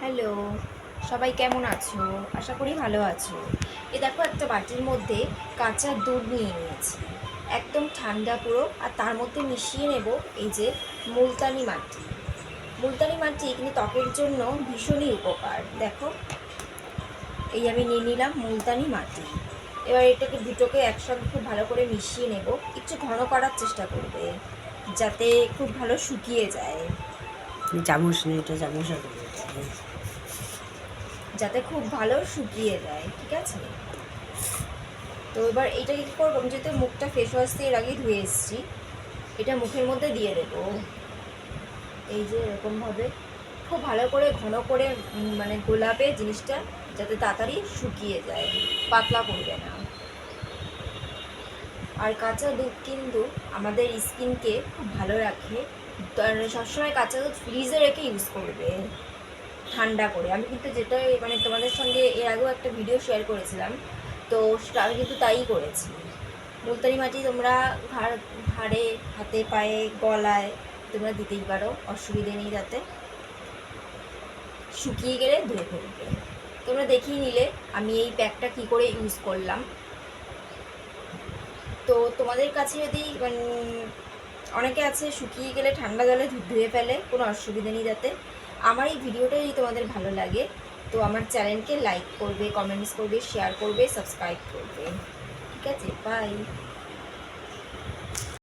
Hello, সবাই কেমন আছো? আশা করি ভালো আছো। দেখো, একটা বাটির মধ্যে কাঁচা দুধ নিয়ে নিয়েছি, একদম ঠান্ডা পুরো। আর তার মধ্যে মিশিয়ে নেব এই যে মুলতানি মাটি। মুলতানি মাটি কিন্তু ত্বকের জন্য ভীষণই উপকার। দেখো, এই আমি নিয়ে নিলাম মুলতানি মাটি। এবার এটাকে দুটোকে একসঙ্গে খুব ভালো করে মিশিয়ে নেব। একটু ঘন করার চেষ্টা করবে যাতে খুব ভালো শুকিয়ে যায়, চামচ নিয়ে এটা চামচ যাতে খুব ভালো শুকিয়ে যায়। ঠিক আছে, তো এবার এইটাকে কী করবো, আমি যেহেতু মুখটা ফেস ওয়াশ দিয়ে এর আগে ধুয়ে এসেছি, এটা মুখের মধ্যে দিয়ে দেবো। এই যে এরকমভাবে খুব ভালো করে ঘন করে মানে গোলাপে জিনিসটা, যাতে তাড়াতাড়ি শুকিয়ে যায়, পাতলা করবে না। আর কাঁচা দুধ কিন্তু আমাদের স্কিনকে খুব ভালো রাখে। সবসময় কাঁচা দুধ ফ্রিজে রেখে ইউজ করবে, ঠান্ডা করে। আমি কিন্তু যেটা মানে তোমাদের সঙ্গে এর আগেও একটা ভিডিও শেয়ার করেছিলাম, তো সেটা আমি কিন্তু তাই করেছি। মুলতানি মাটি তোমরা ঘাড়ে, হাতে, পায়ে, গলায় তোমরা দিতেই পারো, অসুবিধে নেই। যাতে শুকিয়ে গেলে ধুয়ে ফেলবে। তোমরা দেখিয়ে নিলে আমি এই প্যাকটা কী করে ইউজ করলাম। তো তোমাদের কাছে যদি অনেকে আছে শুকিয়ে গেলে ঠান্ডা জলে ধুয়ে ফেলে, কোনো অসুবিধা নেই। যাতে আমার এই ভিডিওটা যদি তোমাদের ভালো লাগে, তো আমার চ্যানেলকে লাইক করবে, কমেন্টস করবে, শেয়ার করবে, সাবস্ক্রাইব করবে। ঠিক আছে, বাই।